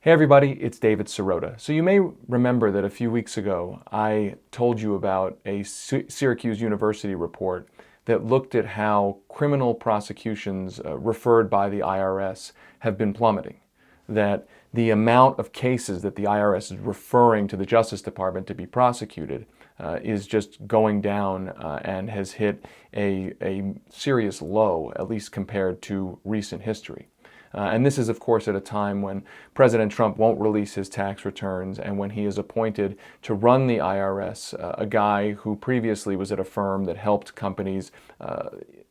Hey everybody, it's David Sirota. So you may remember that a few weeks ago I told you about a Syracuse University report that looked at how criminal prosecutions referred by the IRS have been plummeting. That the amount of cases that the IRS is referring to the Justice Department to be prosecuted is just going down and has hit a serious low, at least compared to recent history. And this is, of course, at a time when President Trump won't release his tax returns and when he is appointed to run the IRS, a guy who previously was at a firm that helped companies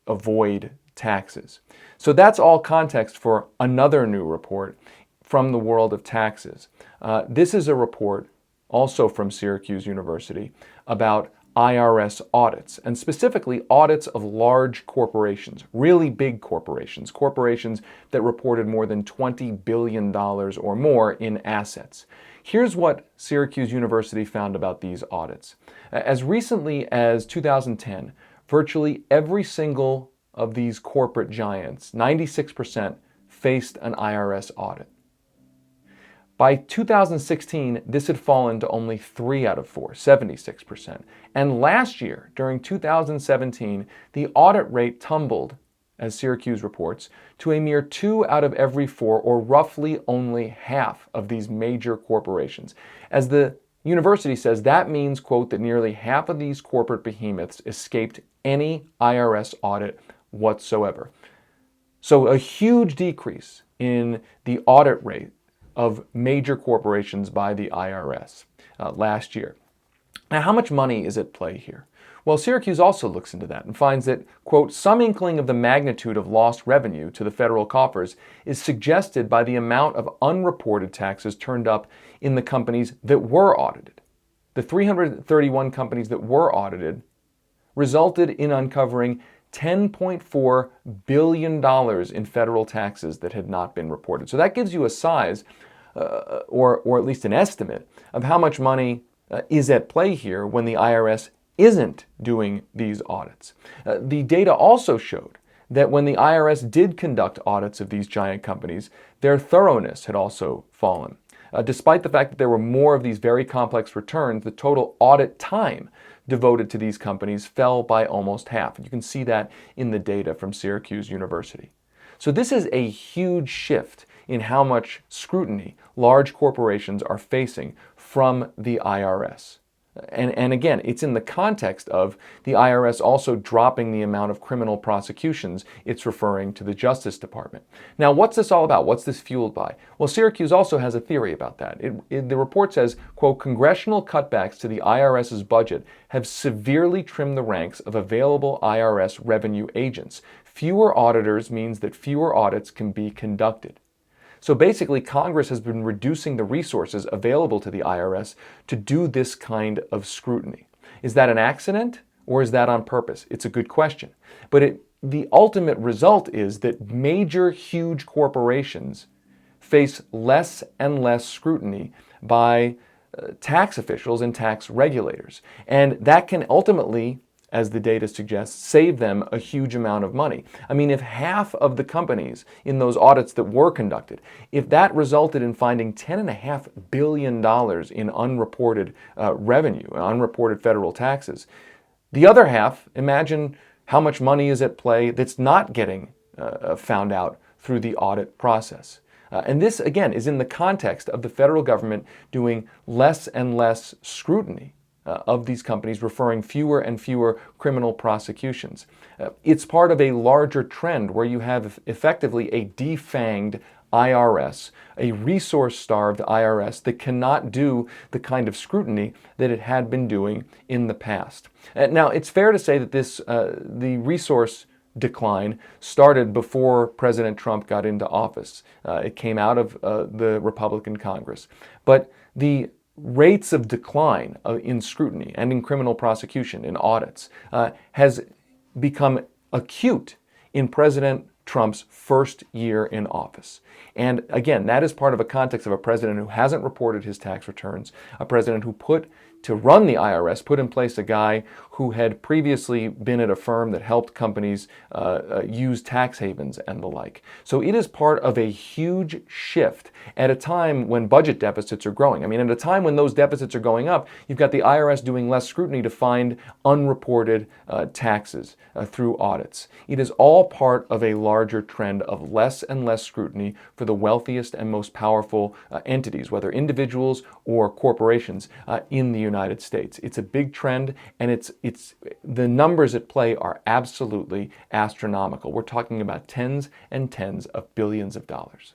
avoid taxes. So that's all context for another new report from the world of taxes. This is a report also from Syracuse University about IRS audits, and specifically audits of large corporations, really big corporations, corporations that reported more than $20 billion or more in assets. Here's what Syracuse University found about these audits. As recently as 2010, virtually every single of these corporate giants, 96%, faced an IRS audit. By 2016, this had fallen to only 3 out of 4, 76%. And last year, during 2017, the audit rate tumbled, as Syracuse reports, to a mere 2 out of every 4, or roughly only half of these major corporations. As the university says, that means, quote, that nearly half of these corporate behemoths escaped any IRS audit whatsoever. So a huge decrease in the audit rate of major corporations by the IRS last year. Now, how much money is at play here? Well, Syracuse also looks into that and finds that, quote, some inkling of the magnitude of lost revenue to the federal coffers is suggested by the amount of unreported taxes turned up in the companies that were audited. The 331 companies that were audited resulted in uncovering $10.4 billion in federal taxes that had not been reported. So that gives you a size, or at least an estimate, of how much money is at play here when the IRS isn't doing these audits. The data also showed that when the IRS did conduct audits of these giant companies, their thoroughness had also fallen. Despite the fact that there were more of these very complex returns, the total audit time devoted to these companies fell by almost half. You can see that in the data from Syracuse University. So this is a huge shift in how much scrutiny large corporations are facing from the IRS. And again, it's in the context of the IRS also dropping the amount of criminal prosecutions it's referring to the Justice Department. Now, what's this all about? What's this fueled by? Well, Syracuse also has a theory about that. The report says, quote, congressional cutbacks to the IRS's budget have severely trimmed the ranks of available IRS revenue agents. Fewer auditors means that fewer audits can be conducted. So basically, Congress has been reducing the resources available to the IRS to do this kind of scrutiny. Is that an accident or is that on purpose? It's a good question. But the ultimate result is that major, huge corporations face less and less scrutiny by tax officials and tax regulators. And that can ultimately, as the data suggests, save them a huge amount of money. I mean, if half of the companies in those audits that were conducted, if that resulted in finding $10.5 billion in unreported revenue, unreported federal taxes, the other half, imagine how much money is at play that's not getting found out through the audit process. And this, again, is in the context of the federal government doing less and less scrutiny of these companies, referring fewer and fewer criminal prosecutions. It's part of a larger trend where you have effectively a defanged IRS, a resource-starved IRS that cannot do the kind of scrutiny that it had been doing in the past. Now, it's fair to say that the resource decline started before President Trump got into office. It came out of the Republican Congress. But the rates of decline in scrutiny and in criminal prosecution, in audits, has become acute in President Trump's first year in office. And again, that is part of a context of a president who hasn't reported his tax returns, a president who put to run the IRS, put in place a guy who had previously been at a firm that helped companies use tax havens and the like. So it is part of a huge shift at a time when budget deficits are growing. I mean, at a time when those deficits are going up, you've got the IRS doing less scrutiny to find unreported taxes through audits. It is all part of a larger trend of less and less scrutiny for the wealthiest and most powerful entities, whether individuals or corporations in the United States. It's a big trend, and it's the numbers at play are absolutely astronomical. We're talking about tens and tens of billions of dollars.